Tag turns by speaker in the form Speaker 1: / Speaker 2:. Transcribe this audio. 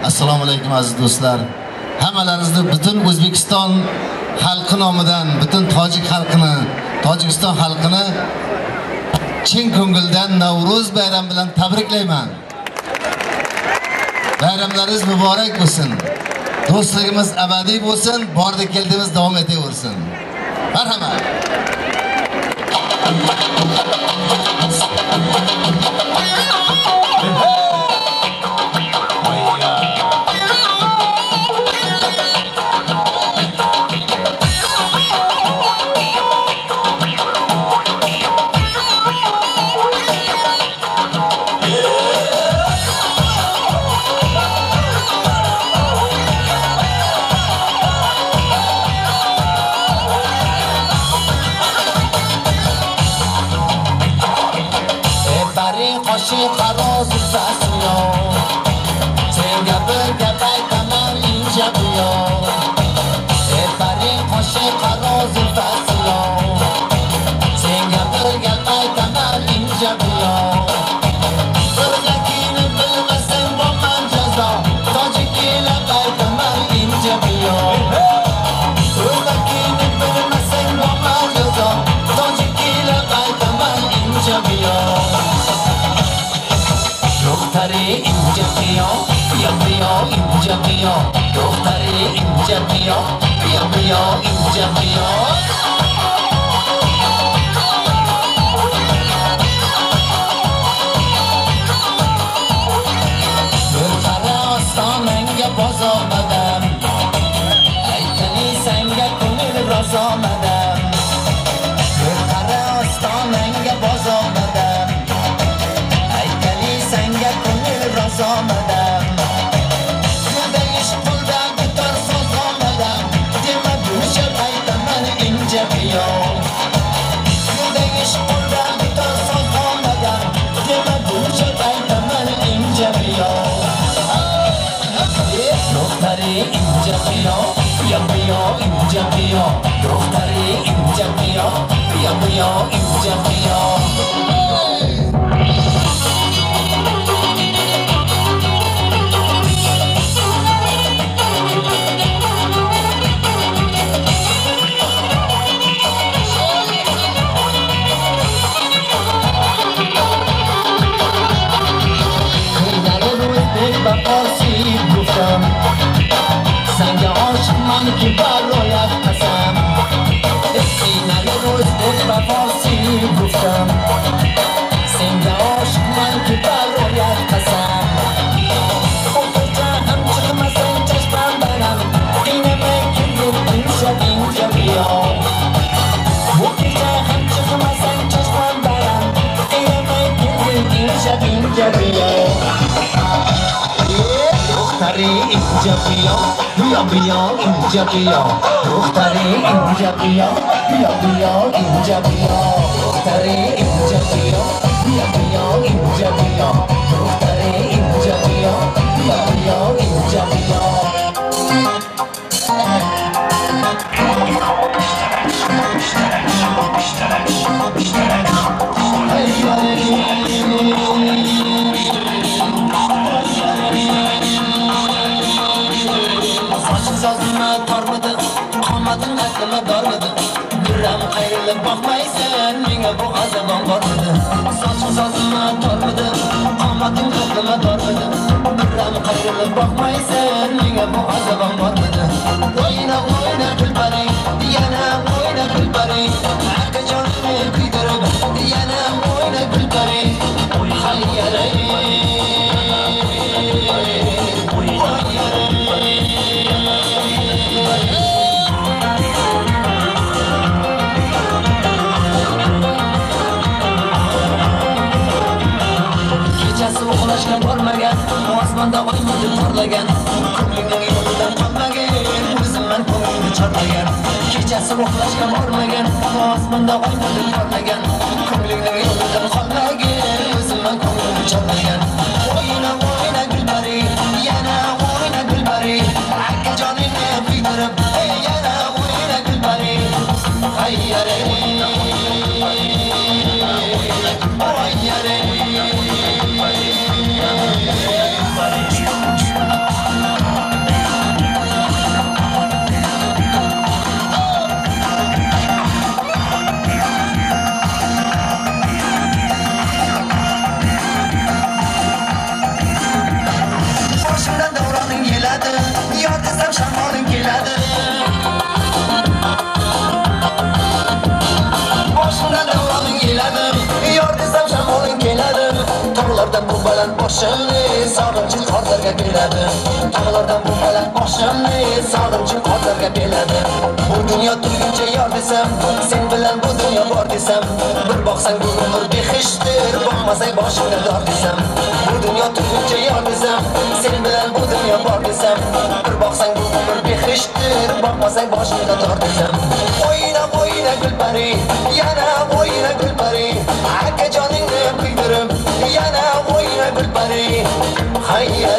Speaker 1: Assalomu alaykum aziz do'stlar. Hammalaringizni butun O'zbekiston xalqi nomidan, butun tojik xalqini, Tojikiston xalqini chin ko'ngildan Navro'z bayrami bilan tabriklayman. Bayramlaringiz muborak bo'lsin. Do'stligimiz abadiy bo'lsin, bordi keldimiz davom etaversin. Marhamat.
Speaker 2: boshimni sog'inchi qotlarga keladi. Tog'lardan buqalar boshimni sog'inchi qotlarga keladi. Bu dunyo turguncha yor desam, sen bilan bu dunyo bor desam, bir boqsang bu umr behishtir, boqmasang boshingda dor desam. Bu dunyo turguncha yor desam, sen bilan bu dunyo bor desam, bir boqsang bu umr behishtir, boqmasang boshingda dor desam. O'yna o'yna gulpari, yana o'yna gulpari, aka joningni kuydirib, yana o'yna gulpari. Hayya